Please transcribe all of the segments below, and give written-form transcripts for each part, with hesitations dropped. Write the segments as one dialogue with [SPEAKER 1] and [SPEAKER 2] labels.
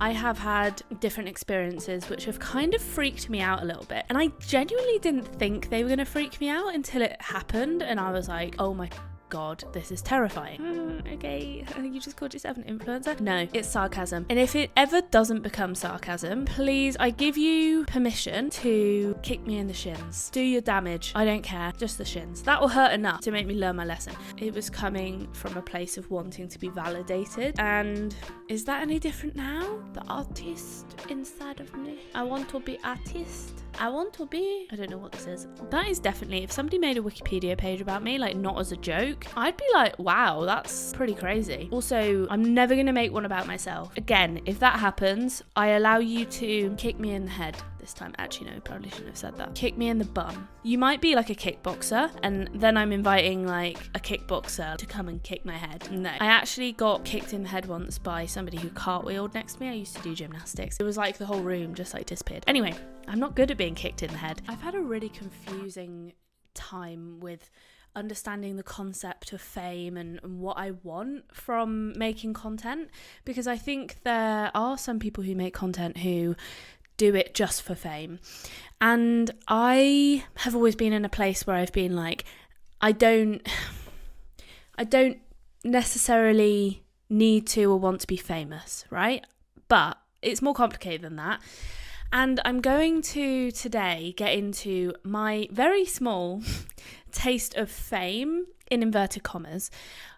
[SPEAKER 1] I have had different experiences which have kind of freaked me out a little bit. And I genuinely didn't think they were going to freak me out until it happened. And I was like, oh my God, this is terrifying. Okay, you just called yourself an influencer? No, it's sarcasm. And if it ever doesn't become sarcasm, please, I give you permission to kick me in the shins. Do your damage. I don't care. Just the shins. That will hurt enough to make me learn my lesson. It was coming from a place of wanting to be validated. And is that any different now? The artist inside of me. I want to be artist. I want to be... I don't know what this is. That is definitely... If somebody made a Wikipedia page about me, like not as a joke, I'd be like, wow, that's pretty crazy. Also, I'm never going to make one about myself. Again, if that happens, I allow you to kick me in the head this time. Actually, no, probably shouldn't have said that. Kick me in the bum. You might be like a kickboxer, and then I'm inviting like a kickboxer to come and kick my head. No. I actually got kicked in the head once by somebody who cartwheeled next to me. I used to do gymnastics. It was like the whole room just like disappeared. Anyway, I'm not good at being kicked in the head. I've had a really confusing time with understanding the concept of fame and what I want from making content, because I think there are some people who make content who do it just for fame, and I have always been in a place where I've been like, I don't necessarily need to or want to be famous, right? But it's more complicated than that. And I'm going to today get into my very small taste of fame, in inverted commas.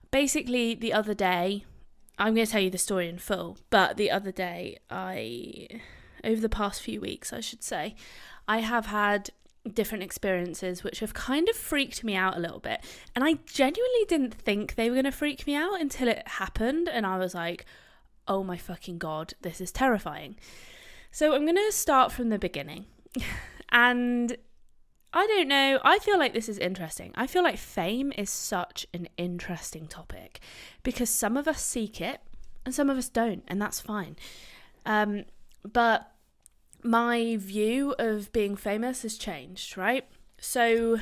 [SPEAKER 1] Basically, the other day, I'm going to tell you the story in full, but the other day, over the past few weeks, I should say, I have had different experiences which have kind of freaked me out a little bit. And I genuinely didn't think they were going to freak me out until it happened. And I was like, oh my fucking God, this is terrifying. So I'm going to start from the beginning. And I don't know, I feel like this is interesting. I feel like fame is such an interesting topic because some of us seek it and some of us don't, and that's fine. But my view of being famous has changed, right? So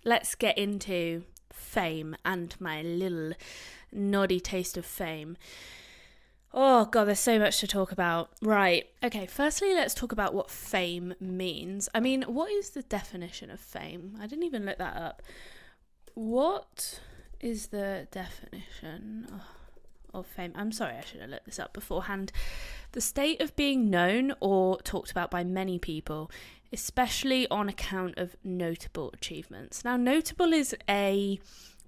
[SPEAKER 1] let's get into fame and my little naughty taste of fame. Oh God, there's so much to talk about. Right. Okay, firstly, let's talk about what fame means. I mean, what is the definition of fame? I didn't even look that up. What is the definition of fame? I'm sorry, I should have looked this up beforehand. The state of being known or talked about by many people, especially on account of notable achievements. Now, notable is a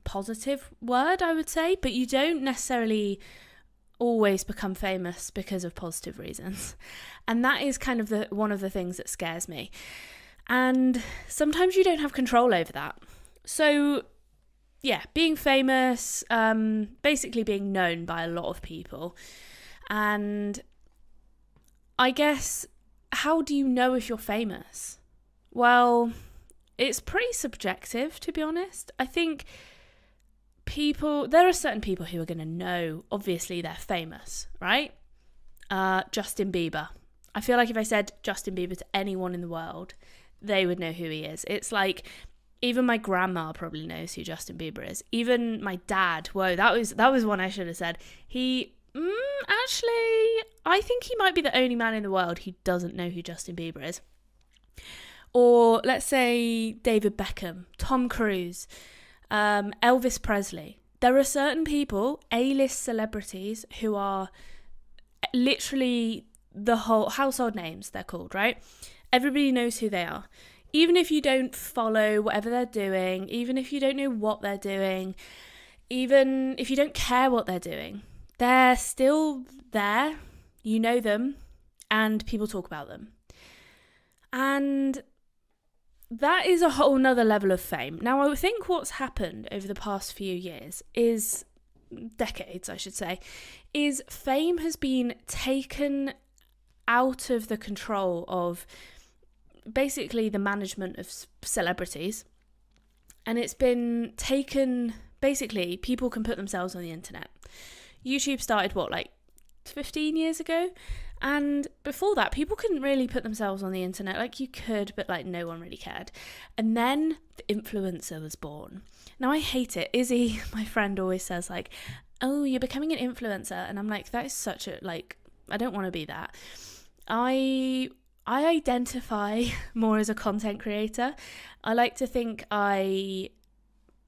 [SPEAKER 1] positive word, I would say, but you don't necessarily always become famous because of positive reasons, and that is kind of one of the things that scares me, and sometimes you don't have control over that. So yeah, being famous, basically being known by a lot of people, and I guess, how do you know if you're famous? Well, it's pretty subjective, to be honest. I think there are certain people who are going to know, obviously they're famous, right? Justin Bieber. I feel like if I said Justin Bieber to anyone in the world, they would know who he is. It's like, even my grandma probably knows who Justin Bieber is. Even my dad. Whoa, that was one I should have said. Actually, I think he might be the only man in the world who doesn't know who Justin Bieber is. Or let's say David Beckham, Tom Cruise, Elvis Presley. There are certain people, A-list celebrities, who are literally the whole household names, they're called, right? Everybody knows who they are. Even if you don't follow whatever they're doing, even if you don't know what they're doing, even if you don't care what they're doing, they're still there, you know them, and people talk about them. And that is a whole nother level of fame. Now, I think what's happened over the past few years decades, I should say, is fame has been taken out of the control of basically the management of celebrities. And it's been taken, basically, people can put themselves on the internet. YouTube started, 15 years ago? And before that, people couldn't really put themselves on the internet. Like, you could, but no one really cared. And then the influencer was born. Now, I hate it. Izzy, my friend, always says oh, you're becoming an influencer. And I'm like, that is such a I don't want to be that. I identify more as a content creator. I like to think I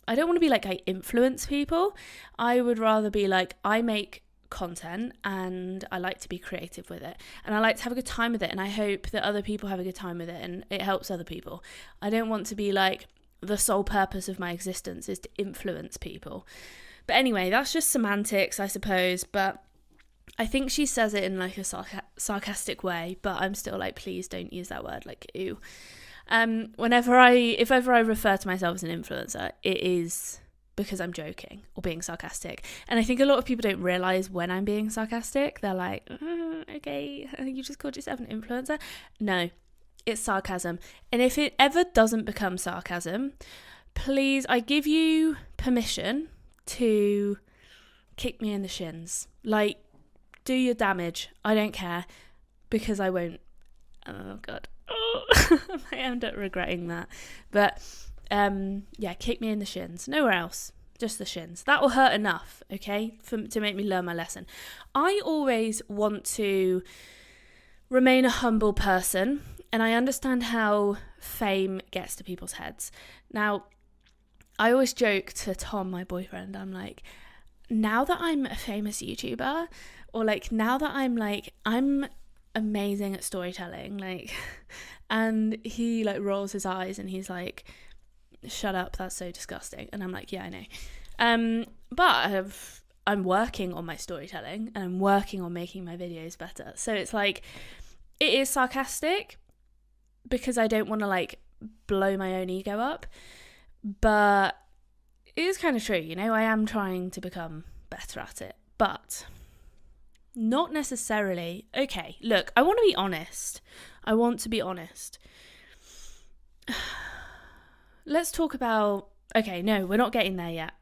[SPEAKER 1] don't want to be like I influence people. I would rather be like I make content and I like to be creative with it, and I like to have a good time with it, and I hope that other people have a good time with it and it helps other people. I don't want to be like the sole purpose of my existence is to influence people. But anyway, that's just semantics, I suppose, but I think she says it in like a sarcastic way, but I'm still like, please don't use that word, like ew. If ever I refer to myself as an influencer, it is because I'm joking or being sarcastic. And I think a lot of people don't realise when I'm being sarcastic. They're like, okay, you just called yourself an influencer? No, it's sarcasm. And if it ever doesn't become sarcasm, please, I give you permission to kick me in the shins. Like, do your damage. I don't care, because I won't. Oh, God. Oh, I might end up regretting that. But yeah, kick me in the shins. Nowhere else, just the shins. That will hurt enough, okay, to make me learn my lesson. I always want to remain a humble person, and I understand how fame gets to people's heads. Now, I always joke to Tom, my boyfriend, I'm like, now that I'm a famous YouTuber, or like now that I'm amazing at storytelling, like, and he like rolls his eyes and he's like, shut up, that's so disgusting. And I'm like, yeah, I know. But I'm working on my storytelling and I'm working on making my videos better. So it's like, it is sarcastic because I don't want to like blow my own ego up, but it is kind of true, you know, I am trying to become better at it, but not necessarily. Okay, look, I want to be honest. Let's talk about, okay, no, we're not getting there yet.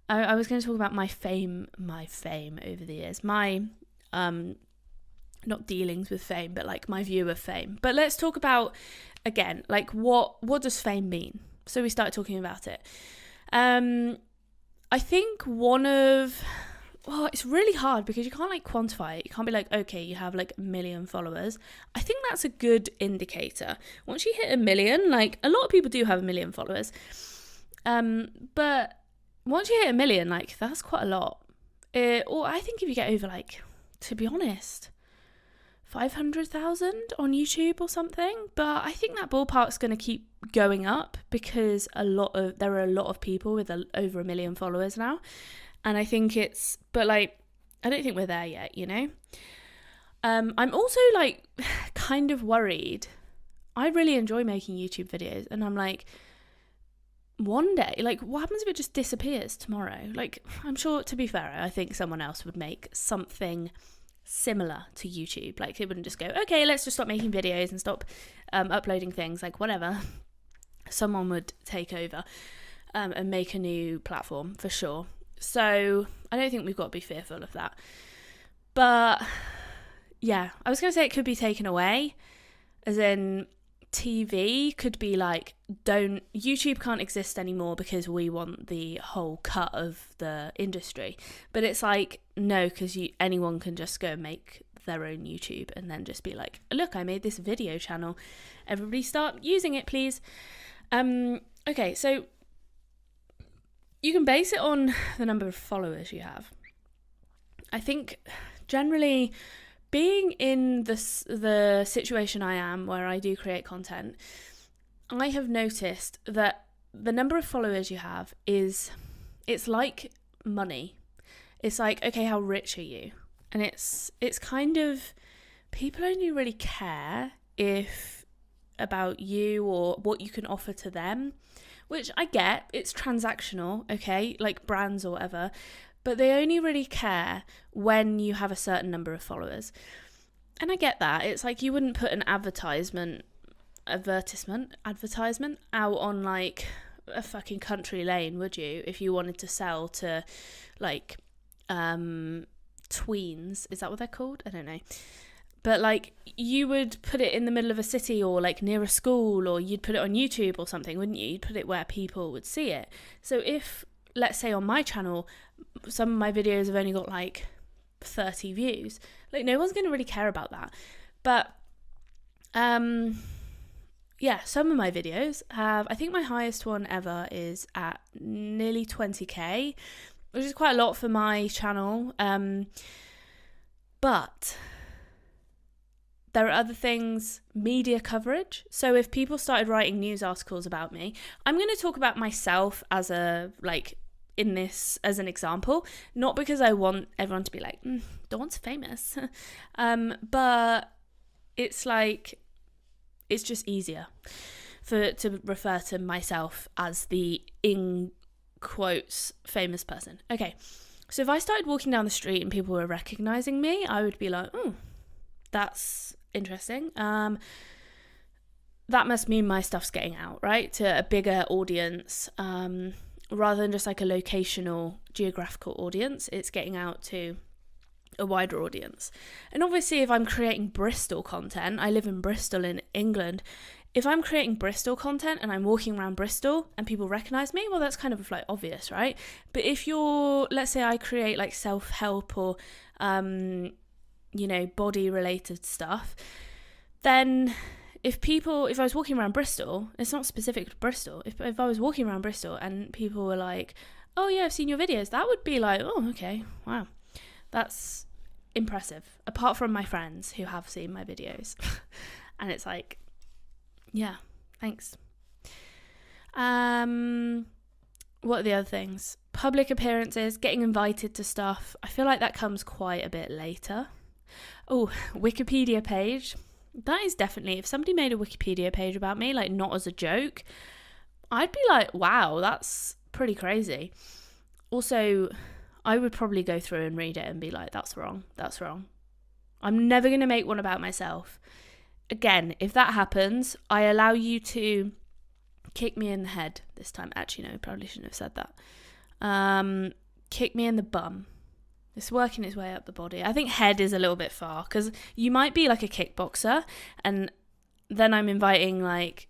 [SPEAKER 1] I was going to talk about my fame over the years, my, not dealings with fame, but like my view of fame. But let's talk about, again, like what does fame mean? So we started talking about it. I think it's really hard because you can't like quantify it. You can't be like, okay, you have like 1 million followers. I think that's a good indicator. Once you hit 1 million, like a lot of people do have 1 million followers. But once you hit 1 million, like that's quite a lot. Or I think if you get over like, to be honest, 500,000 on YouTube or something. But I think that ballpark's going to keep going up because there are a lot of people with over 1 million followers now. And I think but like, I don't think we're there yet, you know? I'm also like kind of worried. I really enjoy making YouTube videos and I'm like, one day, like what happens if it just disappears tomorrow? Like, I'm sure, to be fair, I think someone else would make something similar to YouTube. Like it wouldn't just go, okay, let's just stop making videos and stop uploading things, like whatever. Someone would take over and make a new platform for sure. So I don't think we've got to be fearful of that. But yeah, I was going to say it could be taken away, as in TV could be like, YouTube can't exist anymore because we want the whole cut of the industry. But it's like, no, because anyone can just go and make their own YouTube and then just be like, look, I made this video channel. Everybody start using it, please. Okay, so you can base it on the number of followers you have. I think generally being in the situation I am where I do create content, I have noticed that the number of followers you have it's like money. It's like, okay, how rich are you? And it's kind of, people only really care about you or what you can offer to them, which I get, it's transactional, okay, like brands or whatever, but they only really care when you have a certain number of followers. And I get that. It's like you wouldn't put an advertisement out on like a fucking country lane, would you, if you wanted to sell to like tweens? Is that what they're called? I don't know. But like you would put it in the middle of a city or like near a school, or you'd put it on YouTube or something, wouldn't you? You'd put it where people would see it. So if, let's say on my channel, some of my videos have only got like 30 views. Like, no one's going to really care about that. But yeah, some of my videos have, I think my highest one ever is at nearly 20k, which is quite a lot for my channel. But there are other things, media coverage. So if people started writing news articles about me, I'm going to talk about myself as in this as an example, not because I want everyone to be like, Dawn's famous, but it's like, it's just easier to refer to myself as the, in quotes, famous person. Okay, so if I started walking down the street and people were recognizing me, I would be like, that's interesting. That must mean my stuff's getting out, right, to a bigger audience, rather than just like a locational, geographical audience. It's getting out to a wider audience. And obviously, if I'm creating Bristol content, I live in Bristol in England. If I'm creating Bristol content and I'm walking around Bristol and people recognize me, well, that's kind of like obvious, right? But if let's say I create like self-help or body related stuff, then if I was walking around Bristol, it's not specific to Bristol. If I was walking around Bristol and people were like, oh yeah, I've seen your videos, that would be like, oh, okay, wow, that's impressive. Apart from my friends who have seen my videos. And it's like, yeah, thanks. What are the other things? Public appearances, getting invited to stuff. I feel like that comes quite a bit later. Oh, Wikipedia page. That is definitely, if somebody made a Wikipedia page about me, like not as a joke, I'd be like, wow, that's pretty crazy. Also, I would probably go through and read it and be like, that's wrong. I'm never going to make one about myself. Again, if that happens, I allow you to kick me in the head this time. Actually, no, probably shouldn't have said that. Kick me in the bum. It's working its way up the body. I think head is a little bit far, because you might be like a kickboxer and then I'm inviting like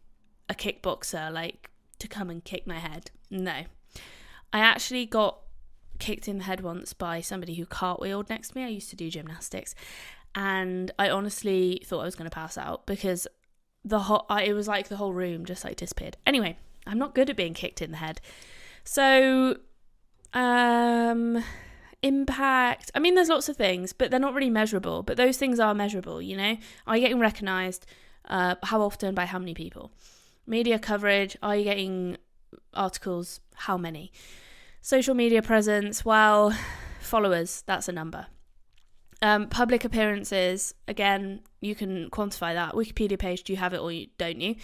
[SPEAKER 1] a kickboxer like to come and kick my head. No. I actually got kicked in the head once by somebody who cartwheeled next to me. I used to do gymnastics and I honestly thought I was going to pass out because it was like the whole room just like disappeared. Anyway, I'm not good at being kicked in the head. So, impact. I mean, there's lots of things, but they're not really measurable. But those things are measurable, you know? Are you getting recognised? How often? By how many people? Media coverage. Are you getting articles? How many? Social media presence. Well, followers. That's a number. Public appearances. Again, you can quantify that. Wikipedia page. Do you have it or don't you?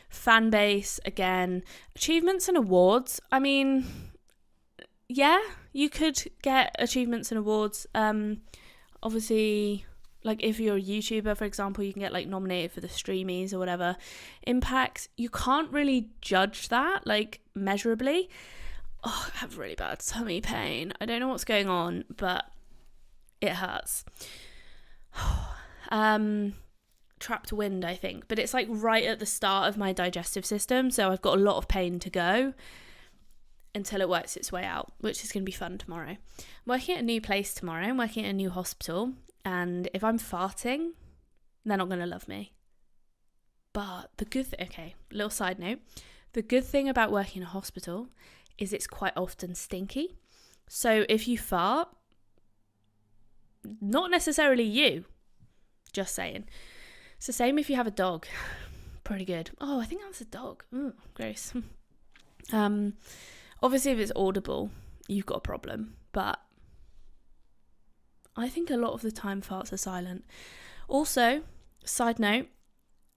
[SPEAKER 1] Fan base. Again. Achievements and awards. I mean, yeah, you could get achievements and awards. Obviously, like if you're a YouTuber, for example, you can get like nominated for the Streamies or whatever. Impact, you can't really judge that like measurably. Oh, I have really bad tummy pain. I don't know what's going on, but it hurts. Trapped wind, I think, but it's like right at the start of my digestive system, so I've got a lot of pain to go until it works its way out, which is going to be fun tomorrow. I'm working at a new place tomorrow. I'm working at a new hospital. And if I'm farting, they're not going to love me. But the good thing, okay, little side note. The good thing about working in a hospital is it's quite often stinky. So if you fart, not necessarily you, just saying. It's the same if you have a dog. Pretty good. Oh, I think that's a dog. Gross. Obviously, if it's audible, you've got a problem. But I think a lot of the time farts are silent. Also, side note,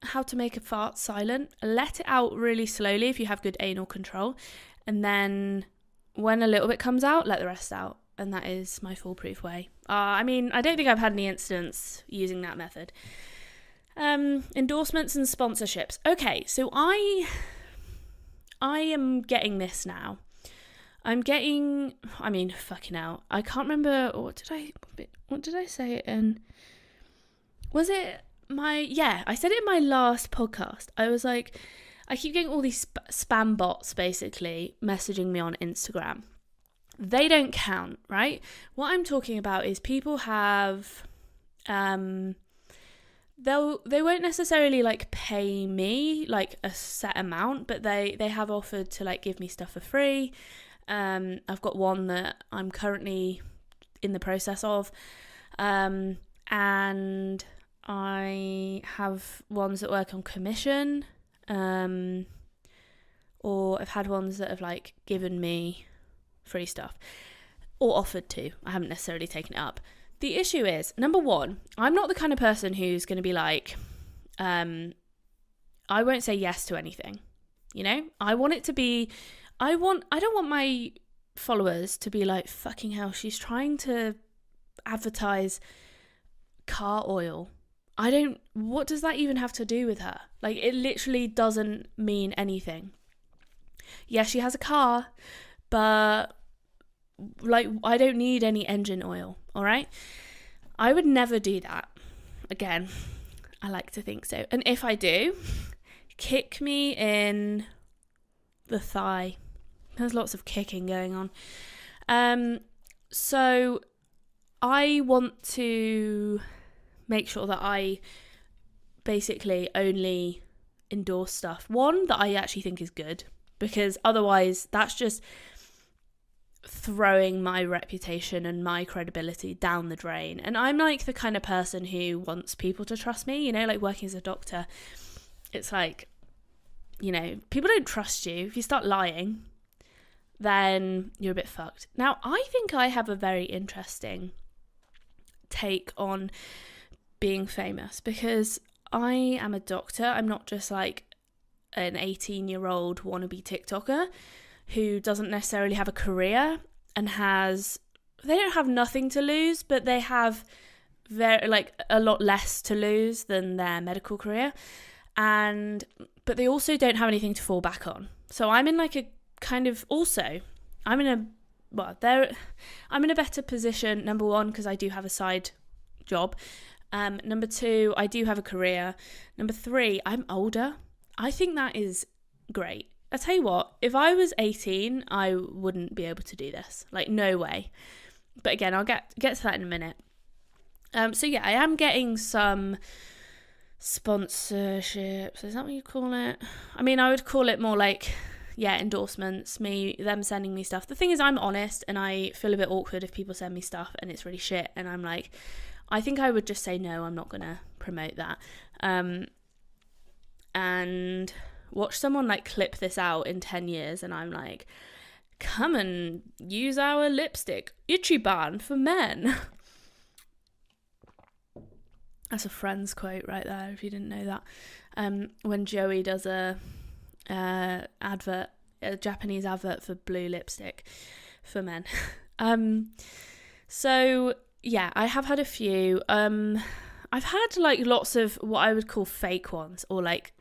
[SPEAKER 1] how to make a fart silent. Let it out really slowly if you have good anal control. And then when a little bit comes out, let the rest out. And that is my foolproof way. I mean, I don't think I've had any incidents using that method. Endorsements and sponsorships. Okay, so I am getting this now. Fucking hell. I can't remember, what did I say it in? Was it I said it in my last podcast. I was like, I keep getting all these spam bots basically messaging me on Instagram. they don't count, right? What I'm talking about is people have, they won't necessarily like pay me like a set amount, but they have offered to like give me stuff for free. I've got one that I'm currently in the process of, and I have ones that work on commission, or I've had ones that have like given me free stuff or offered to. I haven't necessarily taken it up. The issue is, number one, I'm not the kind of person who's going to be like, I won't say yes to anything. You know, I want it to be, I don't want my followers to be like, fucking hell, she's trying to advertise car oil. What does that even have to do with her? Like, it literally doesn't mean anything. Yes, she has a car, but like, I don't need any engine oil, all right? I would never do that. Again, I like to think so. And if I do, kick me in the thigh. There's lots of kicking going on. So I want to make sure that I basically only endorse stuff. One, that I actually think is good, because otherwise that's just throwing my reputation and my credibility down the drain. And I'm like the kind of person who wants people to trust me, you know, like working as a doctor. It's like, you know, people don't trust you. If you start lying, then you're a bit fucked. Now, I think I have a very interesting take on being famous, because I am a doctor. I'm not just like an 18-year-old wannabe TikToker who doesn't necessarily have a career and they don't have nothing to lose, but they have a lot less to lose than their medical career. But they also don't have anything to fall back on. So I'm in like a kind of, also, I'm in a better position, number one, because I do have a side job. Number two, I do have a career. Number three, I'm older. I think that is great. I tell you what, if I was 18, I wouldn't be able to do this. Like, no way. But again, I'll get to that in a minute. So yeah, I am getting some sponsorships. Is that what you call it? I mean, I would call it more like, endorsements, them sending me stuff. The thing is, I'm honest, and I feel a bit awkward if people send me stuff and it's really shit, and I'm like, I think I would just say no, I'm not gonna promote that. And watch someone like clip this out in 10 years and I'm like, come and use our lipstick, Ichiban for men. That's a Friends quote right there, if you didn't know that. When Joey does a Japanese advert for blue lipstick for men. So yeah, I have had a few. I've had like lots of what I would call fake ones, or like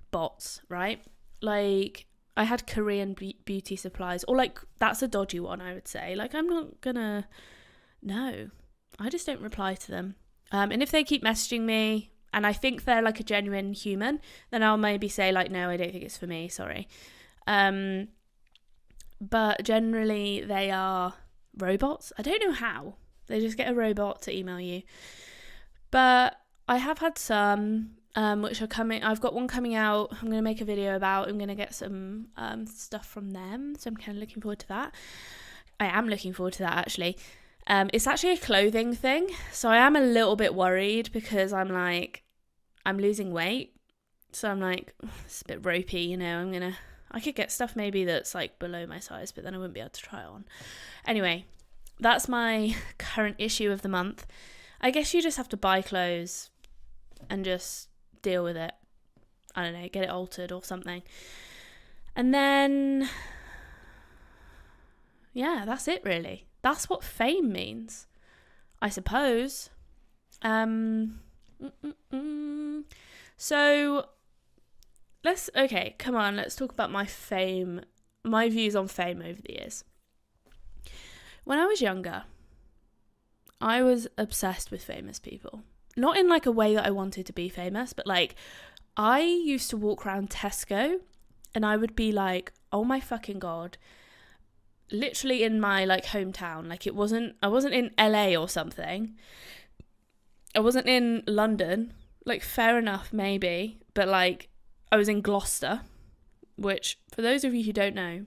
[SPEAKER 1] bots, right? Like I had Korean beauty supplies, or like that's a dodgy one, I would say. Like I'm not gonna, no, I just don't reply to them. And if they keep messaging me and I think they're like a genuine human, then I'll maybe say like, no, I don't think it's for me, sorry. But generally they are robots. I don't know how. They just get a robot to email you. But I have had some which are coming. I've got one coming out. I'm going to make a video about. I'm going to get some stuff from them. So I'm kind of looking forward to that. I am looking forward to that, actually. It's actually a clothing thing. So I am a little bit worried because I'm losing weight. So I'm like, it's a bit ropey, you know. I could get stuff maybe that's like below my size, but then I wouldn't be able to try it on. Anyway, that's my current issue of the month. I guess you just have to buy clothes and just deal with it. I don't know, get it altered or something. And then, yeah, that's it really. That's what fame means, I suppose. So, let's talk about my views on fame over the years. When I was younger, I was obsessed with famous people. Not in like a way that I wanted to be famous, but like I used to walk around Tesco and I would be like, oh my fucking God, literally in my like hometown. Like I wasn't in LA or something. I wasn't in London. Like, fair enough, maybe, but like I was in Gloucester, which, for those of you who don't know,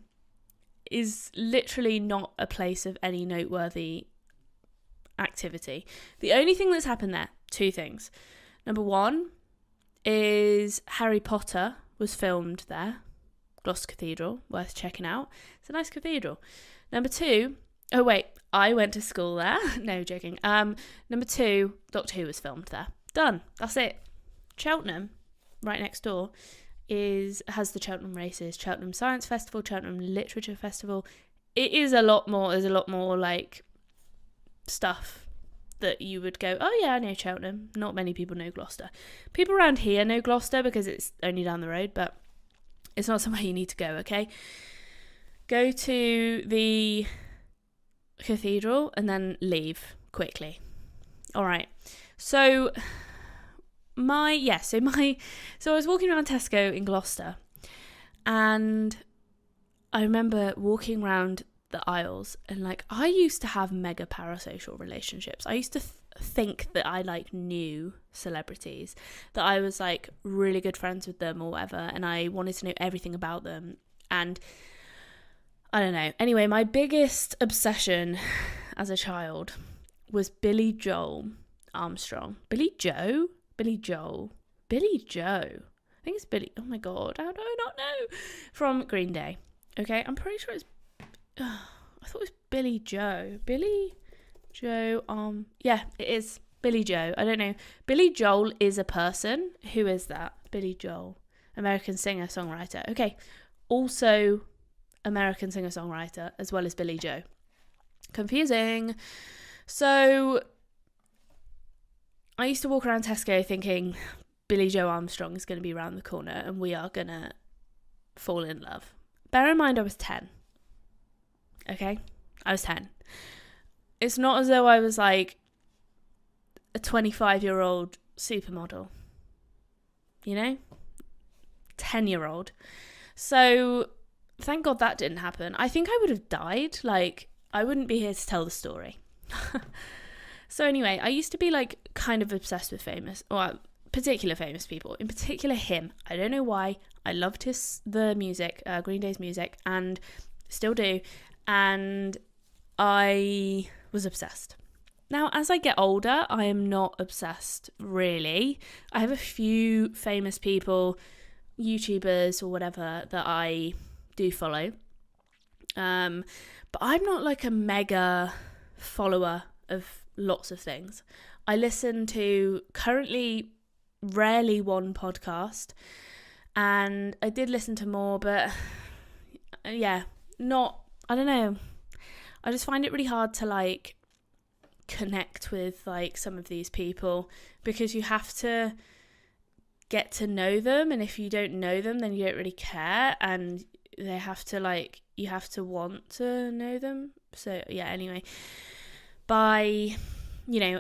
[SPEAKER 1] is literally not a place of any noteworthy activity. The only thing that's happened there, two things. Number one is Harry Potter was filmed there, Gloucester Cathedral, worth checking out. It's a nice cathedral. Number two, oh wait, I went to school there. No, joking. Number two, Doctor Who was filmed there. Done. That's it. Cheltenham, right next door, has the Cheltenham Races, Cheltenham Science Festival, Cheltenham Literature Festival. It is a lot more. There's a lot more like stuff that you would go, oh yeah, I know Cheltenham. Not many people know Gloucester. People around here know Gloucester because it's only down the road, but it's not somewhere you need to go, okay? Go to the cathedral and then leave quickly. All right. So I was walking around Tesco in Gloucester, and I remember walking around the aisles, and like, I used to have mega parasocial relationships. I used to think that I like knew celebrities, that I was like really good friends with them or whatever, and I wanted to know everything about them. And I don't know. Anyway, my biggest obsession as a child was Billy Joel Armstrong. Billy Joe? Billy Joel. Billy Joe. I think it's Billy. Oh my God. How do I not know? From Green Day. Okay, I'm pretty sure it's... I thought it was Billy Joe. Billy Joe. Yeah, it is Billy Joe. I don't know. Billy Joel is a person. Who is that? Billy Joel. American singer-songwriter. Okay. Also American singer-songwriter as well as Billy Joe. Confusing. So I used to walk around Tesco thinking Billy Joe Armstrong is going to be around the corner and we are going to fall in love. Bear in mind I was 10. Okay? I was 10. It's not as though I was like a 25-year-old supermodel. You know? 10-year-old. So thank God that didn't happen. I think I would have died. Like, I wouldn't be here to tell the story. So anyway, I used to be like kind of obsessed with particular famous people. In particular him. I don't know why. I loved the music, Green Day's music, and still do. And I was obsessed. Now, as I get older, I am not obsessed, really. I have a few famous people, YouTubers or whatever, that I do follow. But I'm not like a mega follower of lots of things. I listen to currently rarely one podcast, and I did listen to more, but yeah, I don't know. I just find it really hard to like connect with like some of these people because you have to get to know them, and if you don't know them then you don't really care, and they have to like, you have to want to know them. So yeah, anyway, by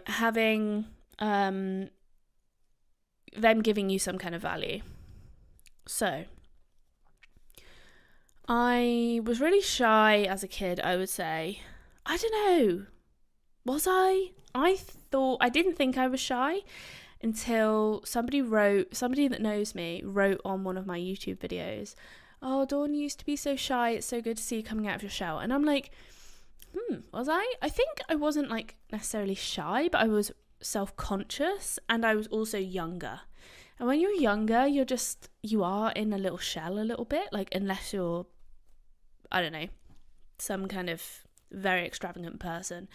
[SPEAKER 1] having them giving you some kind of value. So I was really shy as a kid, I would say. I don't know. Was I? I didn't think I was shy until somebody that knows me wrote on one of my YouTube videos, "Oh, Dawn used to be so shy. It's so good to see you coming out of your shell." And I'm like, was I? I think I wasn't like necessarily shy, but I was self-conscious, and I was also younger. And when you're younger, you are in a little shell a little bit, like, unless you're, I don't know, some kind of very extravagant person.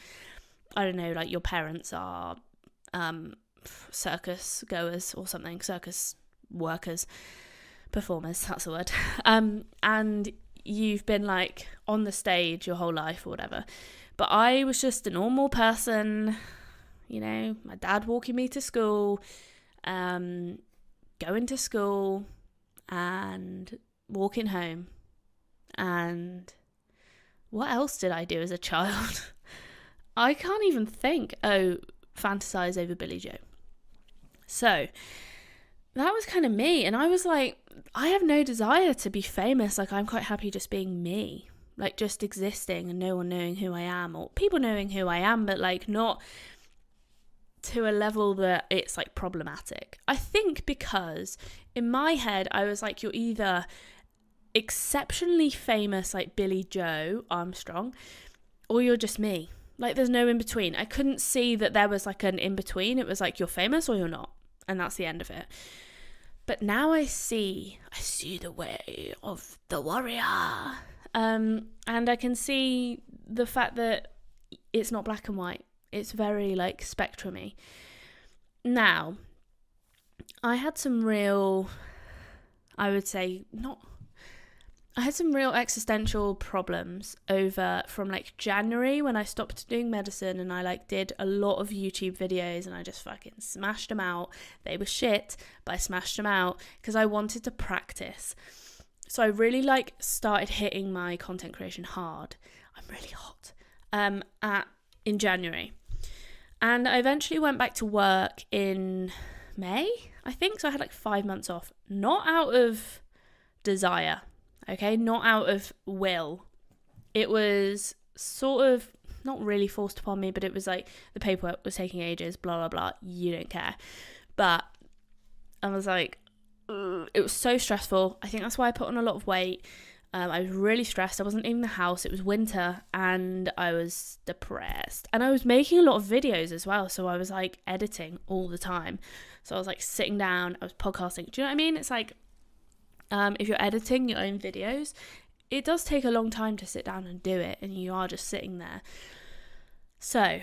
[SPEAKER 1] I don't know, like your parents are circus goers or something, circus workers, performers, that's the word. And you've been like on the stage your whole life or whatever. But I was just a normal person, my dad walking me to school, going to school and walking home. And what else did I do as a child? I can't even think. Oh, fantasize over Billy Joe. So that was kind of me. And I was like, I have no desire to be famous. Like, I'm quite happy just being me. like just existing and no one knowing who I am, or people knowing who I am, but like not to a level that it's like problematic. I think because in my head I was like, you're either exceptionally famous like Billy Joe Armstrong, or you're just me. Like there's no in between. I couldn't see that there was like an in between. It was like you're famous or you're not, and that's the end of it. But now I see the way of the warrior, and I can see the fact that it's not black and white. It's very like spectrumy. Now, I had some real, I would say I had some real existential problems from like January when I stopped doing medicine, and I like did a lot of YouTube videos and I just fucking smashed them out. They were shit, but I smashed them out because I wanted to practice. So I really like started hitting my content creation hard. I'm really hot. In January. And I eventually went back to work in May, I think. So I had like 5 months off, not out of desire. Okay, not out of will. It was sort of not really forced upon me, but it was like the paperwork was taking ages, blah, blah, blah. You don't care. But I was like, ugh. It was so stressful. I think that's why I put on a lot of weight. I was really stressed. I wasn't leaving the house. It was winter and I was depressed. And I was making a lot of videos as well. So I was like editing all the time. So I was like sitting down, I was podcasting. Do you know what I mean? It's like, if you're editing your own videos, it does take a long time to sit down and do it, and you are just sitting there. So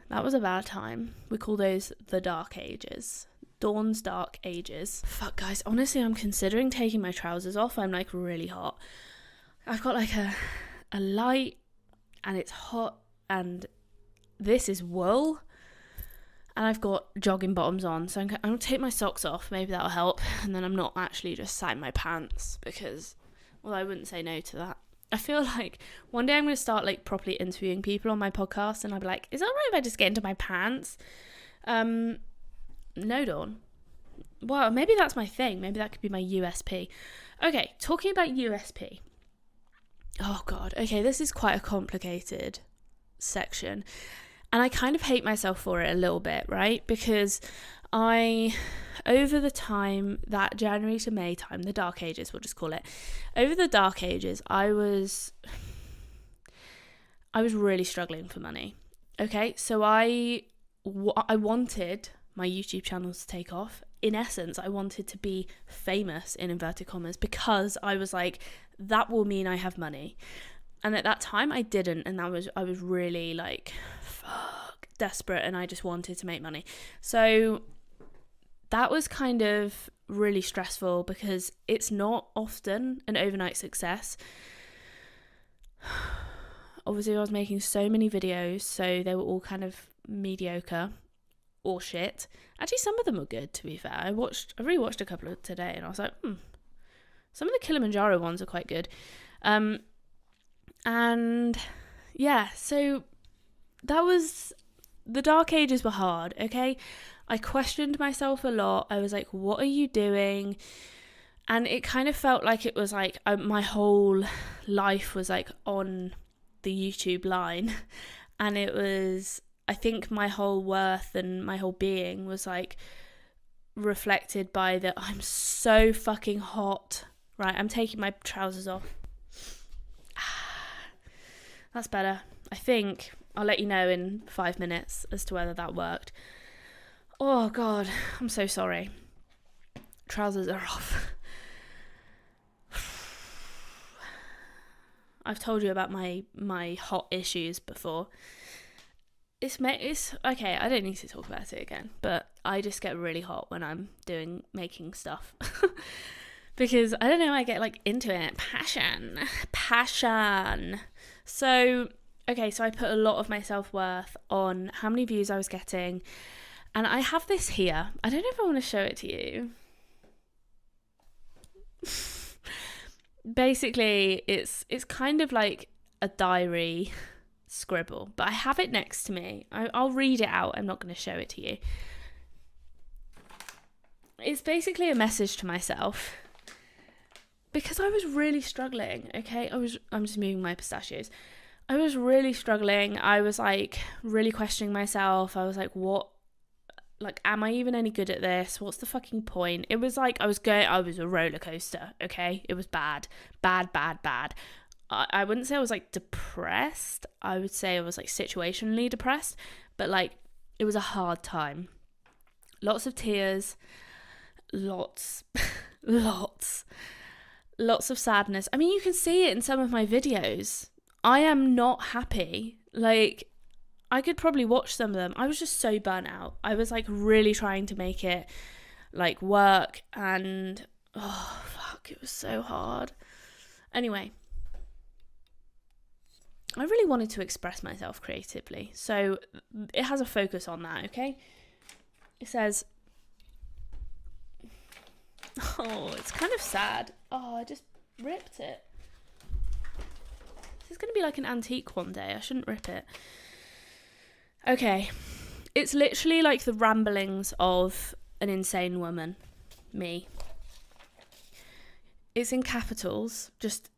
[SPEAKER 1] that was a bad time. We call those the dark ages. Dawn's dark ages. Fuck, guys, honestly, I'm considering taking my trousers off. I'm like really hot. I've got like a light, and it's hot, and this is wool. And I've got jogging bottoms on, so I'm going to take my socks off. Maybe that'll help. And then I'm not actually just sat in my pants because, well, I wouldn't say no to that. I feel like one day I'm going to start like properly interviewing people on my podcast, and I'll be like, is that right if I just get into my pants? No, Dawn. Well, maybe that's my thing. Maybe that could be my USP. Okay, talking about USP. Oh, God. Okay, this is quite a complicated section. And I kind of hate myself for it a little bit, right? Because over the time, that January to May time, the dark ages, we'll just call it. Over the dark ages, I was really struggling for money. Okay, so I wanted my YouTube channels to take off. In essence, I wanted to be famous, in inverted commas, because I was like, that will mean I have money. And at that time I didn't, and I was really like, fuck, desperate, and I just wanted to make money. So that was kind of really stressful because it's not often an overnight success. Obviously I was making so many videos, so they were all kind of mediocre or shit. Actually, some of them were good, to be fair. I rewatched a couple of today, and I was like, some of the Kilimanjaro ones are quite good. And yeah, so that was, the dark ages were hard, okay? I questioned myself a lot. I was like, what are you doing? And it kind of felt like it was like my whole life was like on the YouTube line. And it was, I think my whole worth and my whole being was like reflected by that I'm so fucking hot. Right, I'm taking my trousers off. That's better. I think I'll let you know in 5 minutes as to whether that worked. Oh, God, I'm so sorry. Trousers are off. I've told you about my hot issues before. It's okay, I don't need to talk about it again, but I just get really hot when I'm making stuff. Because, I don't know, I get like into it. Passion. So, okay, so I put a lot of my self-worth on how many views I was getting. And I have this here. I don't know if I want to show it to you. Basically, it's kind of like a diary scribble, but I have it next to me. I'll read it out. I'm not going to show it to you. It's basically a message to myself. because I was really struggling, okay? I'm just moving my pistachios. I was really struggling. I was like really questioning myself. I was like, am I even any good at this? What's the fucking point? It was like I was a roller coaster, okay? It was bad. I wouldn't say I was like depressed. I would say I was like situationally depressed, but like it was a hard time. Lots of tears, lots of sadness. I mean, you can see it in some of my videos. I am not happy. Like, I could probably watch some of them. I was just so burnt out. I was like really trying to make it like work, and oh fuck, it was so hard. Anyway, I really wanted to express myself creatively, so it has a focus on that, okay? It says, oh, it's kind of sad. Oh, I just ripped it. This is going to be like an antique one day. I shouldn't rip it. Okay. It's literally like the ramblings of an insane woman. Me. It's in capitals, just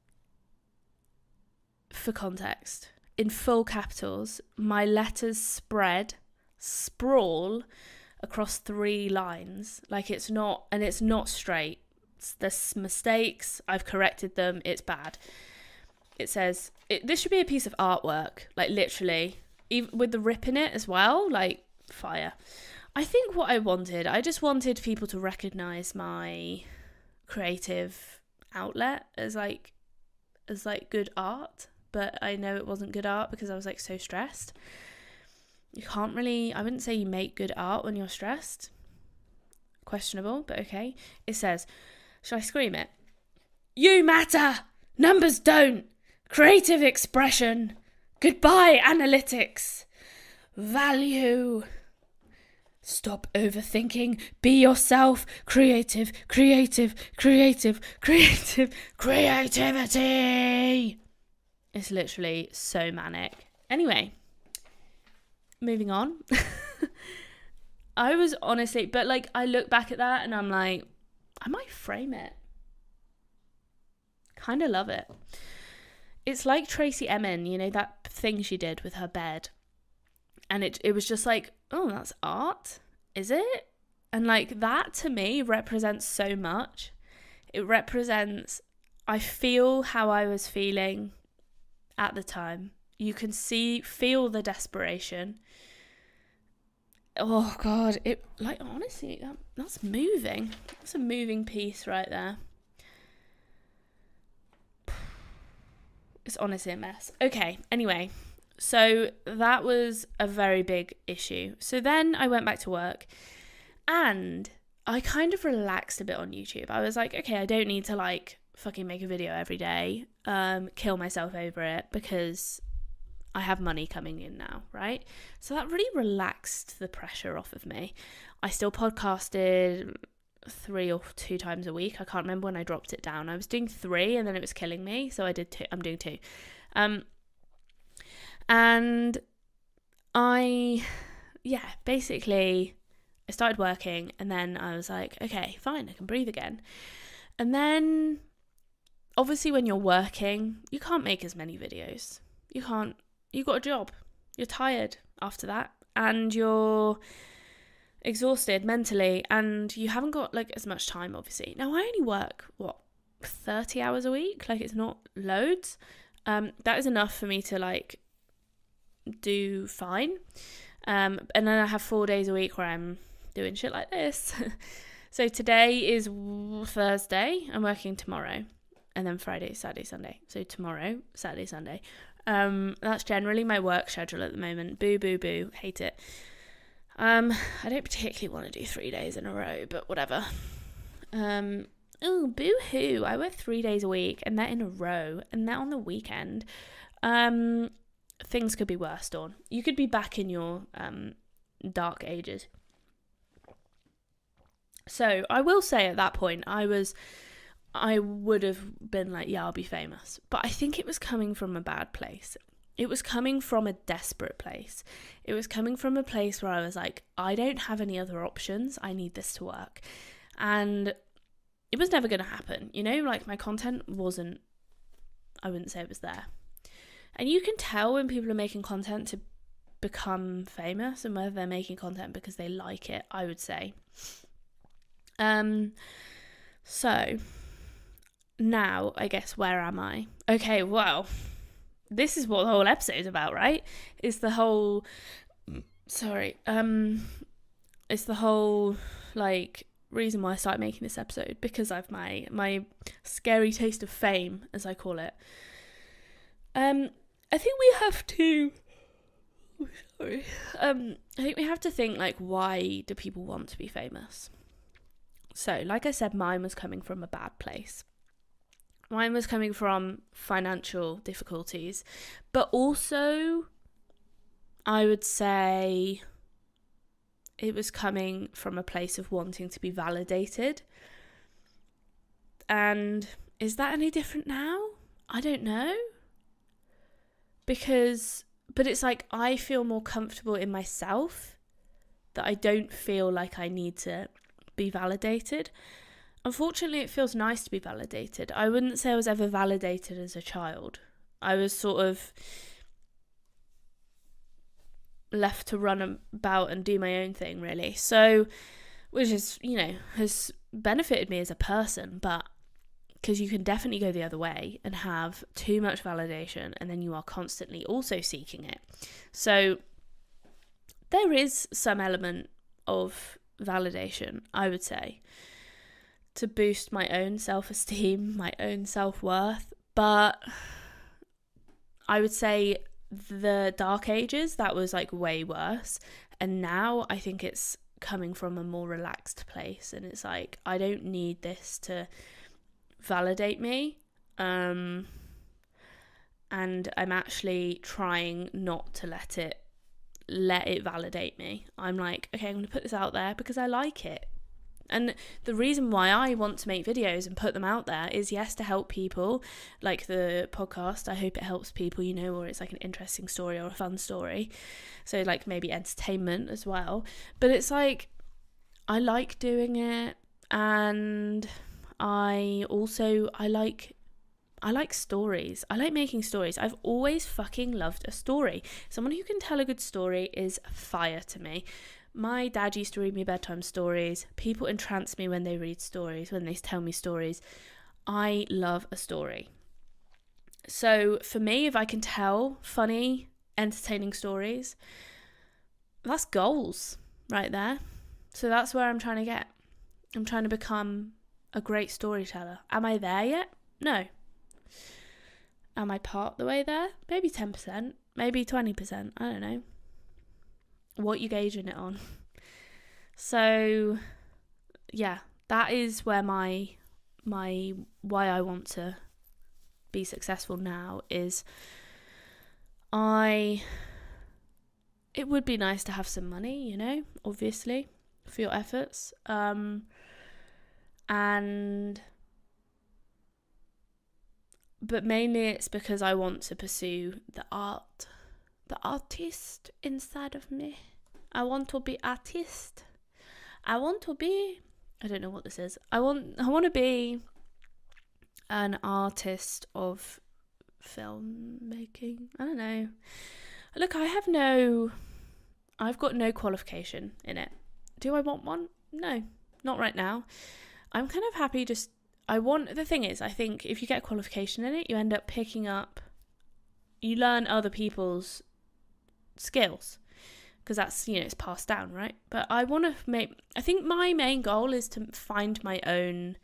[SPEAKER 1] for context. In full capitals, my letters sprawl across 3 lines. Like it's not straight. There's mistakes. I've corrected them. It's bad. It says, this should be a piece of artwork, like literally, even with the rip in it as well, like fire. I think what I just wanted people to recognise my creative outlet as good art, but I know it wasn't good art because I was like so stressed. I wouldn't say you make good art when you're stressed. Questionable, but okay. It says, shall I scream it? You matter! Numbers don't! Creative expression! Goodbye, analytics! Value! Stop overthinking. Be yourself. Creativity! It's literally so manic. Anyway. Moving on. I was honestly, but like I look back at that and I'm like, I might frame it. Kind of love it. It's like Tracy Emin, you know, that thing she did with her bed. And it was just like, oh, that's art, is it? And like that to me represents so much. It represents, I feel how I was feeling at the time. You can feel the desperation. Oh God, it like honestly, that's moving. That's a moving piece right there. It's honestly a mess. Okay, anyway, so that was a very big issue. So then I went back to work and I kind of relaxed a bit on YouTube. I was like, okay, I don't need to like fucking make a video every day, kill myself over it because I have money coming in now, right? So that really relaxed the pressure off of me. I still podcasted 3 or 2 times a week. I can't remember when I dropped it down. I was doing 3 and then it was killing me, so I did 2. I'm doing 2. And basically I started working and then I was like, okay, fine, I can breathe again. And then obviously when you're working, you can't make as many videos. You've got a job. You're tired after that and you're exhausted mentally and you haven't got like as much time, obviously. Now I only work 30 hours a week, like it's not loads. That is enough for me to like do fine. And then I have 4 days a week where I'm doing shit like this. So today is Thursday. I'm working tomorrow, and then Friday, Saturday, Sunday. So tomorrow, Saturday, Sunday. That's generally my work schedule at the moment. Boo, hate it. I don't particularly want to do 3 days in a row, but whatever. Oh, boo-hoo. I work 3 days a week, and they're in a row, and they're on the weekend. Things could be worse, Dawn. You could be back in your dark ages. So I will say at that point, I would have been like, yeah, I'll be famous. But I think it was coming from a bad place. It was coming from a desperate place. It was coming from a place where I was like, I don't have any other options. I need this to work. And it was never going to happen. You know, like my content wasn't, I wouldn't say it was there. And you can tell when people are making content to become famous and whether they're making content because they like it, I would say. So now I guess, where am I? Okay, well, this is what the whole episode is about, right? It's the whole like reason why I started making this episode, because I've my scary taste of fame, as I call it. I think we have to I think we have to think, like, why do people want to be famous? So, like I said, mine was coming from a bad place. Mine was coming from financial difficulties, but also I would say it was coming from a place of wanting to be validated. And is that any different now? I don't know. But it's like I feel more comfortable in myself, that I don't feel like I need to be validated. Unfortunately, it feels nice to be validated. I wouldn't say I was ever validated as a child. I was sort of left to run about and do my own thing, really. So, which is, you know, has benefited me as a person, but because you can definitely go the other way and have too much validation, and then you are constantly also seeking it. So there is some element of validation, I would say, to boost my own self-esteem, my own self-worth. But I would say the dark ages, that was like way worse. And now I think it's coming from a more relaxed place. And it's like, I don't need this to validate me. And I'm actually trying not to let it validate me. I'm like, okay, I'm going to put this out there because I like it. And the reason why I want to make videos and put them out there is, yes, to help people, like the podcast. I hope it helps people, you know, or it's like an interesting story or a fun story. So like maybe entertainment as well. But it's like, I like doing it, and I like stories. I like making stories. I've always fucking loved a story. Someone who can tell a good story is fire to me. My dad used to read me bedtime stories. People entrance me when they read stories, when they tell me stories. I love a story. So for me, if I can tell funny, entertaining stories, that's goals right there. So that's where I'm trying to get. I'm trying to become a great storyteller. Am I there yet? No. Am I part the way there? Maybe 10%, maybe 20%. I don't know. What you gauging it on. So yeah, that is where my why I want to be successful now is it would be nice to have some money, you know, obviously, for your efforts. But mainly it's because I want to pursue the artist inside of me. I want to be artist. I don't know what this is. I want to be an artist of filmmaking. I don't know. Look, I've got no qualification in it. Do I want one? No, not right now. I'm kind of happy the thing is, I think if you get a qualification in it, you end up you learn other people's skills, because that's, you know, it's passed down, right? But I think my main goal is to find my own,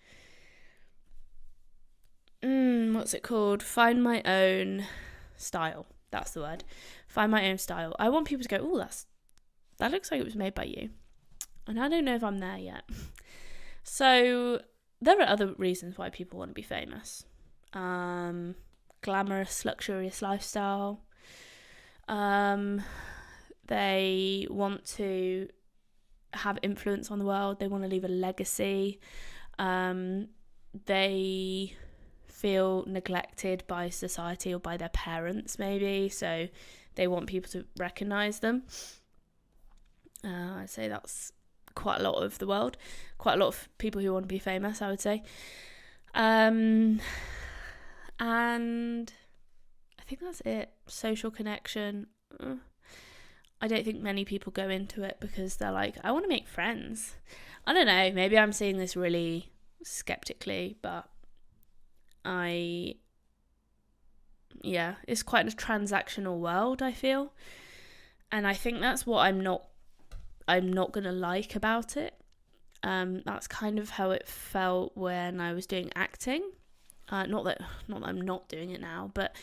[SPEAKER 1] find my own style. That's the word. Find my own style. I want people to go, oh, that looks like it was made by you. And I don't know if I'm there yet. So there are other reasons why people want to be famous. Glamorous, luxurious lifestyle. They want to have influence on the world. They want to leave a legacy. They feel neglected by society or by their parents, maybe. So they want people to recognise them. I'd say that's quite a lot of the world, quite a lot of people who want to be famous, I would say. And I think that's it. Social connection. I don't think many people go into it because they're like, I want to make friends. I don't know, maybe I'm seeing this really skeptically, but it's quite a transactional world, I feel. And I think that's what I'm not gonna like about it. That's kind of how it felt when I was doing acting. Not that I'm not doing it now, but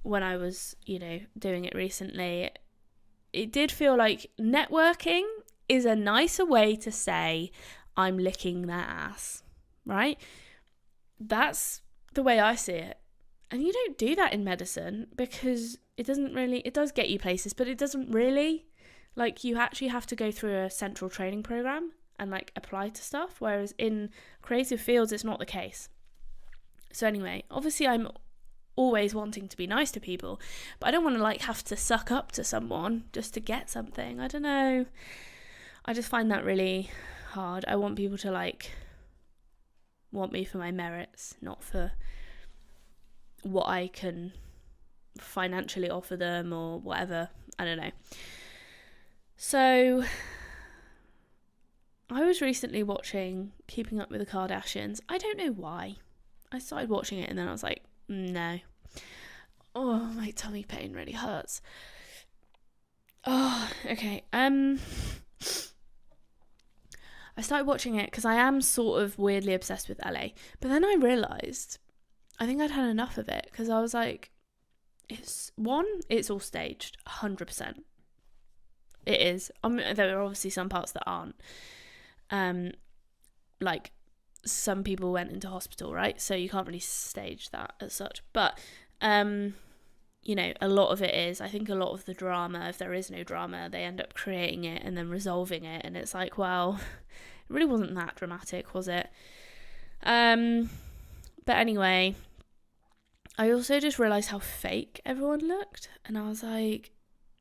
[SPEAKER 1] when I was, doing it recently, it did feel like networking is a nicer way to say I'm licking their ass, right? That's the way I see it. And you don't do that in medicine because it does get you places, but it doesn't really. Like, you actually have to go through a central training program and like apply to stuff, whereas in creative fields, it's not the case. So anyway, obviously I'm always wanting to be nice to people, but I don't want to like have to suck up to someone just to get something. I don't know. I just find that really hard. I want people to like want me for my merits, not for what I can financially offer them or whatever. I don't know. So I was recently watching Keeping Up with the Kardashians. I don't know why. I started watching it and then I was like, no. Oh, my tummy pain really hurts. Oh, okay. I started watching it because I am sort of weirdly obsessed with LA. But then I realised I think I'd had enough of it because I was like, it's all staged, 100%. It is. There are obviously some parts that aren't. Like some people went into hospital, right? So you can't really stage that as such. But, a lot of it is. I think a lot of the drama, if there is no drama, they end up creating it and then resolving it. And it's like, well, it really wasn't that dramatic, was it? But anyway, I also just realised how fake everyone looked. And I was like,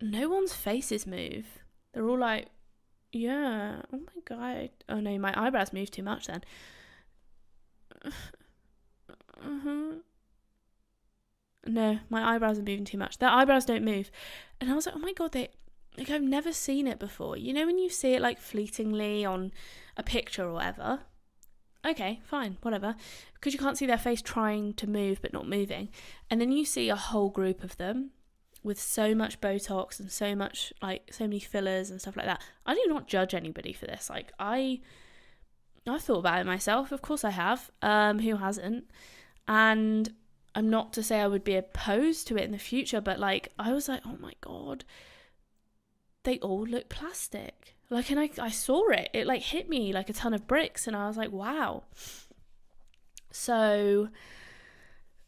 [SPEAKER 1] no one's faces move. They're all like, yeah, oh my god. Oh no, my eyebrows moved too much then. No, my eyebrows are moving too much. Their eyebrows don't move. And I was like, oh my god, I've never seen it before. You know when you see it like fleetingly on a picture or whatever? Okay, fine, whatever. Because you can't see their face trying to move but not moving. And then you see a whole group of them with so much Botox and so many fillers and stuff like that. I do not judge anybody for this. Like, I've thought about it myself. Of course I have. Who hasn't? And I'm not to say I would be opposed to it in the future, but like, I was like, oh my god, they all look plastic. Like, and I saw it. It like hit me like a ton of bricks, and I was like, wow. So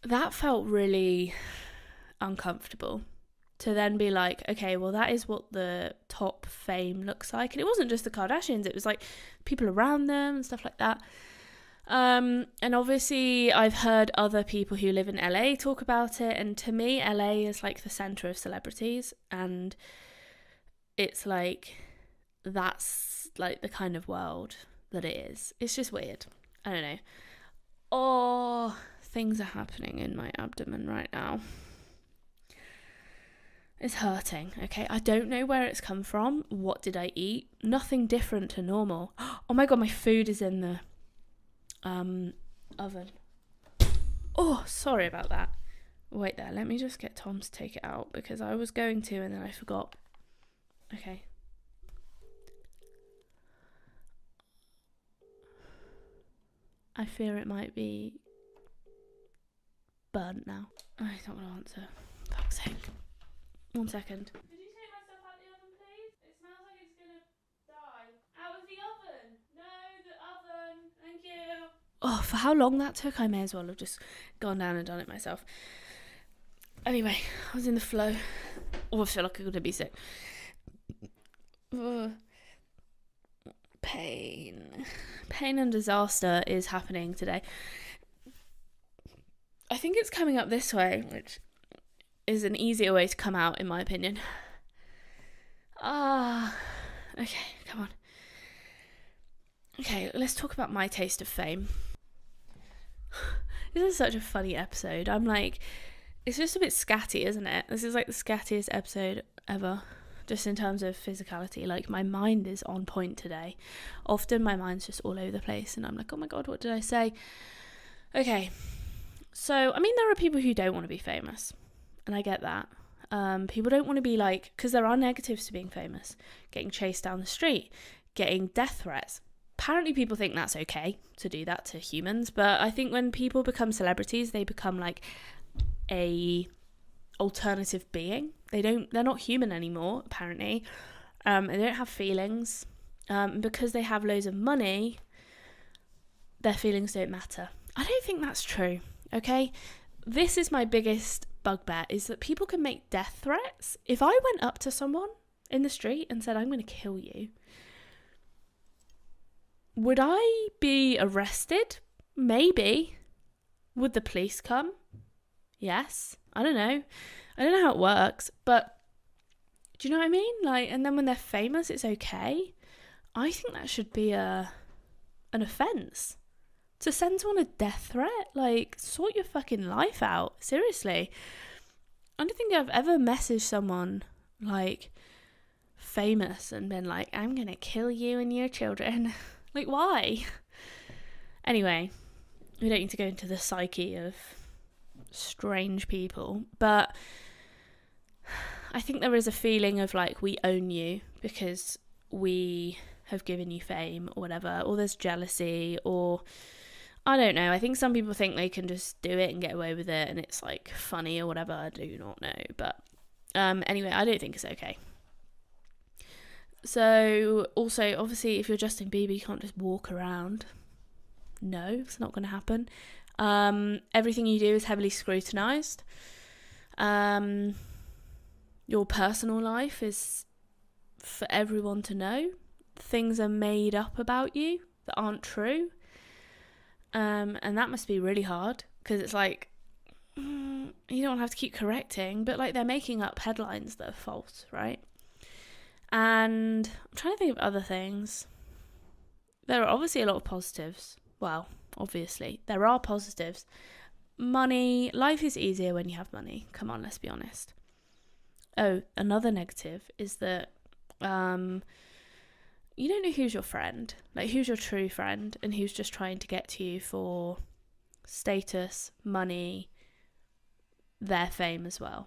[SPEAKER 1] that felt really uncomfortable. To then be like, okay, well, that is what the top fame looks like. And it wasn't just the Kardashians, it was like people around them and stuff like that. And obviously I've heard other people who live in LA talk about it. And to me, LA is like the center of celebrities. And it's like, that's like the kind of world that it is. It's just weird. I don't know. Oh, things are happening in my abdomen right now. It's hurting, okay? I don't know where it's come from. What did I eat? Nothing different to normal. Oh my god, my food is in the oven. Oh, sorry about that. Wait there, let me just get Tom to take it out because I was going to and then I forgot. Okay. I fear it might be burnt now. I don't want to answer. Fuck's sake. 1 second. Could you take my stuff out the oven, please? It smells like it's gonna die. Out of the oven! No, the oven! Thank you! Oh, for how long that took, I may as well have just gone down and done it myself. Anyway, I was in the flow. Oh, I feel like I'm gonna be sick. Pain and disaster is happening today. I think it's coming up this way, which is an easier way to come out, in my opinion. Okay, come on. Okay, let's talk about my taste of fame. This is such a funny episode. I'm like, it's just a bit scatty, isn't it? This is like the scattiest episode ever, just in terms of physicality. Like, my mind is on point today. Often my mind's just all over the place and I'm like, oh my god, what did I say? Okay, so, I mean, there are people who don't want to be famous, and I get that. People don't want to be like, because there are negatives to being famous. Getting chased down the street, getting death threats. Apparently people think that's okay to do that to humans, but I think when people become celebrities, they become like a alternative being. They're not human anymore, apparently. They don't have feelings. Because they have loads of money, their feelings don't matter. I don't think that's true, okay? This is my biggest bugbear, is that people can make death threats. If I went up to someone in the street and said, I'm going to kill you, would I be arrested? Maybe. Would the police come? Yes. I don't know. I don't know how it works, but do you know what I mean? Like, and then when they're famous, it's okay. I think that should be an offence. To send someone a death threat? Like, sort your fucking life out. Seriously. I don't think I've ever messaged someone, like, famous and been like, I'm gonna kill you and your children. Like, why? Anyway, we don't need to go into the psyche of strange people, but I think there is a feeling of like, we own you because we have given you fame or whatever, or there's jealousy, or I don't know. I think some people think they can just do it and get away with it and it's like funny or whatever. I do not know, but anyway, I don't think it's okay. So, also, obviously, if you're Justin Bieber, you can't just walk around. No, it's not going to happen. Everything you do is heavily scrutinised. Your personal life is for everyone to know. Things are made up about you that aren't true. And that must be really hard, because it's like, you don't have to keep correcting, but like, they're making up headlines that are false, right? And I'm trying to think of other things. There are obviously a lot of positives. Well, obviously, there are positives. Money. Life is easier when you have money. Come on, let's be honest. Oh, another negative is that you don't know who's your friend. Like, who's your true friend and who's just trying to get to you for status, money, their fame as well.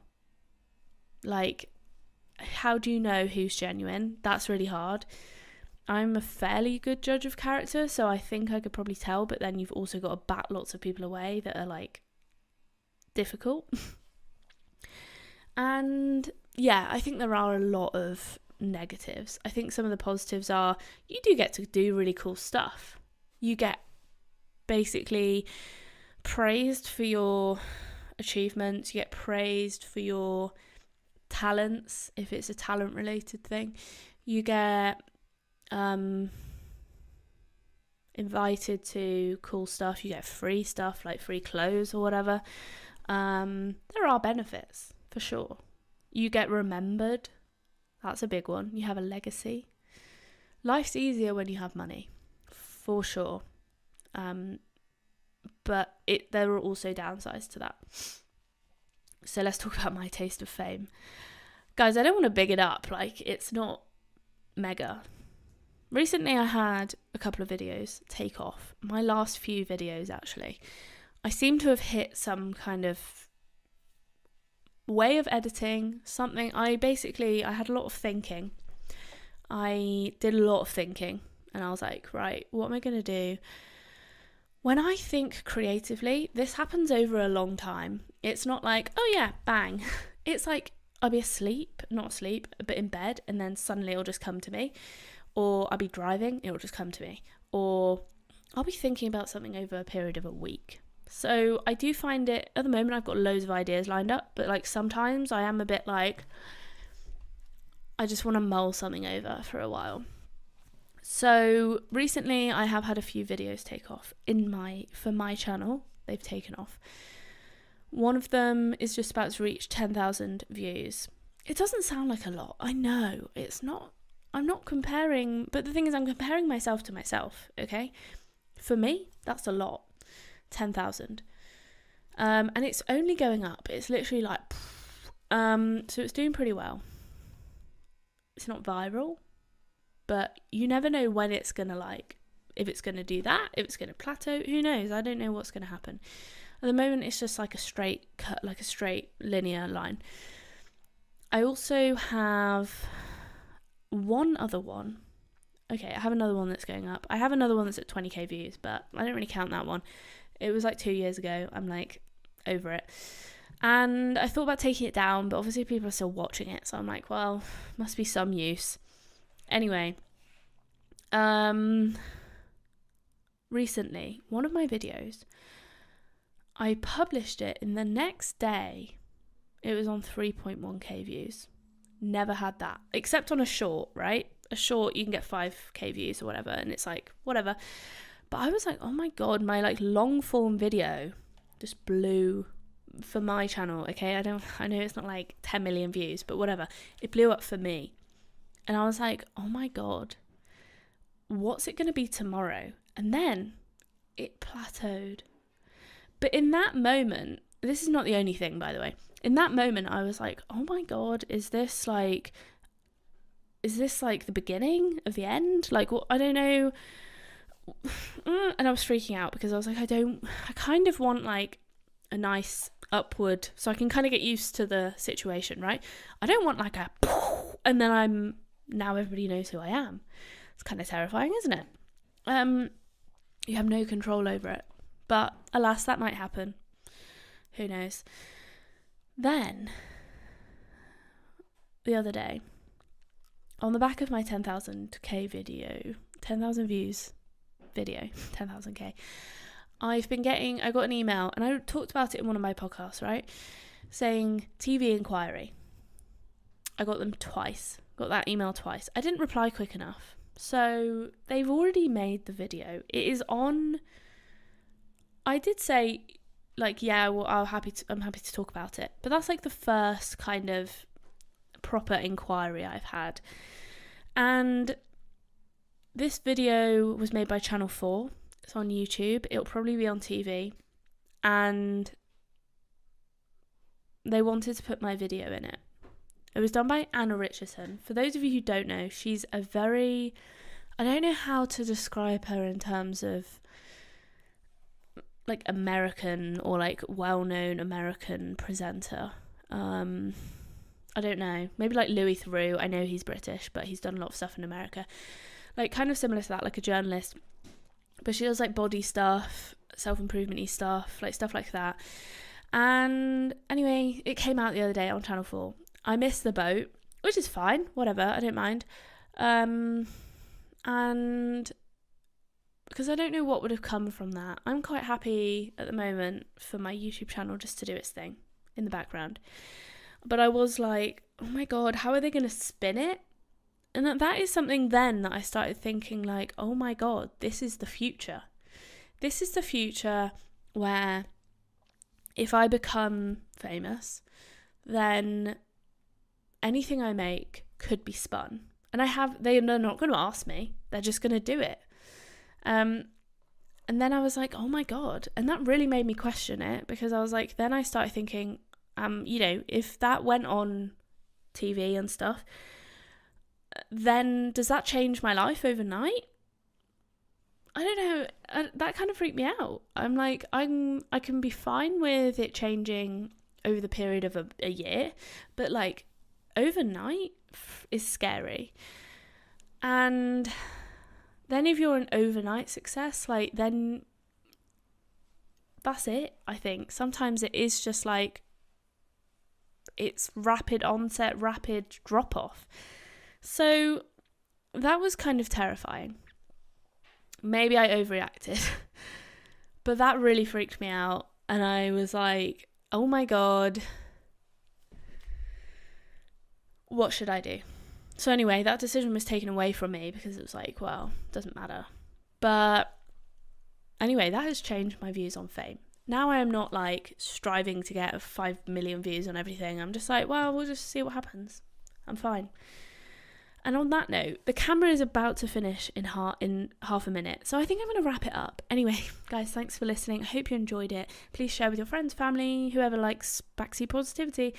[SPEAKER 1] Like, how do you know who's genuine? That's really hard. I'm a fairly good judge of character, so I think I could probably tell, but then you've also got to bat lots of people away that are like difficult. And yeah, I think there are a lot of negatives. I think some of the positives are, you do get to do really cool stuff. You get basically praised for your achievements, you get praised for your talents, if it's a talent related thing. You get invited to cool stuff, you get free stuff like free clothes or whatever. There are benefits for sure. You get remembered. That's a big one. You have a legacy. Life's easier when you have money, for sure. But there are also downsides to that. So let's talk about my taste of fame. Guys, I don't want to big it up. Like, it's not mega. Recently, I had a couple of videos take off. My last few videos, actually. I seem to have hit some kind of way of editing, something. I had a lot of thinking. I did a lot of thinking. And I was like, right, what am I going to do? When I think creatively, this happens over a long time. It's not like, oh yeah, bang. It's like, I'll be not asleep, but in bed, and then suddenly it'll just come to me. Or I'll be driving, it'll just come to me. Or I'll be thinking about something over a period of a week. So I do find it, at the moment I've got loads of ideas lined up, but like sometimes I am a bit like, I just want to mull something over for a while. So recently I have had a few videos take off for my channel. They've taken off. One of them is just about to reach 10,000 views. It doesn't sound like a lot. I know it's not I'm not comparing, but the thing is I'm comparing myself to myself, okay? For me, that's a lot. 10,000. And it's only going up. It's literally like, so it's doing pretty well. It's not viral, but you never know when it's going to like, if it's going to do that, if it's going to plateau, who knows? I don't know what's going to happen. At the moment, it's just like a straight cut, like a straight linear line. I also have one other one. Okay, I have another one that's going up. I have another one that's at 20k views, but I don't really count that one. It was like 2 years ago. I'm like over it. And I thought about taking it down, but obviously people are still watching it. So I'm like, well, must be some use. Anyway, recently, one of my videos, I published it, and the next day, it was on 3.1k views. Never had that, except on a short, right? A short, you can get 5k views or whatever, and it's like, whatever. But I was like, oh my God, my like long form video just blew for my channel, okay? I know it's not like 10 million views, but whatever. It blew up for me. And I was like, oh my God, what's it going to be tomorrow? And then it plateaued. But in that moment, this is not the only thing, by the way. In that moment, I was like, oh my God, is this like the beginning of the end? Like, well, I don't know. And I was freaking out because I was like, I kind of want like a nice upward, so I can kind of get used to the situation, right? I don't want like a, and then now everybody knows who I am. It's kind of terrifying, isn't it? You have no control over it. But alas, that might happen. Who knows? Then, the other day, on the back of my 10,000k video, 10,000 views video, 10,000k, I got an email, and I talked about it in one of my podcasts, right? Saying TV inquiry. I got them twice. Got that email twice. I didn't reply quick enough. So they've already made the video. It is on. I did say, like, yeah, well, I'm happy to talk about it. But that's like the first kind of proper inquiry I've had. And this video was made by Channel 4. It's on YouTube. It'll probably be on TV. And they wanted to put my video in it. It was done by Anna Richardson. For those of you who don't know, she's a very... I don't know how to describe her in terms of like American or like well-known American presenter. I don't know. Maybe like Louis Theroux. I know he's British, but he's done a lot of stuff in America. Like kind of similar to that, like a journalist. But she does like body stuff, self-improvement-y stuff, like stuff like that. And anyway, it came out the other day on Channel 4. I missed the boat, which is fine, whatever, I don't mind. And because I don't know what would have come from that, I'm quite happy at the moment for my YouTube channel just to do its thing in the background. But I was like, oh my God, how are they going to spin it? And that is something then that I started thinking like, oh my God, this is the future. This is the future where if I become famous, then anything I make could be spun. And they're not going to ask me. They're just going to do it. And then I was like, oh my God. And that really made me question it, because I was like, then I started thinking, if that went on TV and stuff, then does that change my life overnight? I don't know. That kind of freaked me out. I'm like, I can be fine with it changing over the period of a year, but like overnight is scary. And then if you're an overnight success, like then that's it, I think. Sometimes it is just like it's rapid onset, rapid drop off. So that was kind of terrifying. Maybe I overreacted, but that really freaked me out. And I was like, oh my God, what should I do? So anyway, that decision was taken away from me because it was like, well, doesn't matter. But anyway, that has changed my views on fame. Now I am not like striving to get 5 million views on everything. I'm just like, well, we'll just see what happens. I'm fine. And on that note, the camera is about to finish in half a minute, so I think I'm going to wrap it up. Anyway, guys, thanks for listening. I hope you enjoyed it. Please share with your friends, family, whoever likes Backseat Positivity.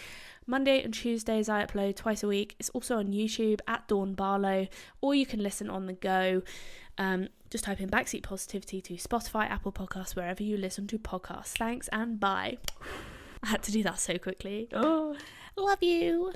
[SPEAKER 1] Monday and Tuesdays I upload twice a week. It's also on YouTube at Dawn Barlow, or you can listen on the go. Just type in Backseat Positivity to Spotify, Apple Podcasts, wherever you listen to podcasts. Thanks and bye. I had to do that so quickly. Oh, love you.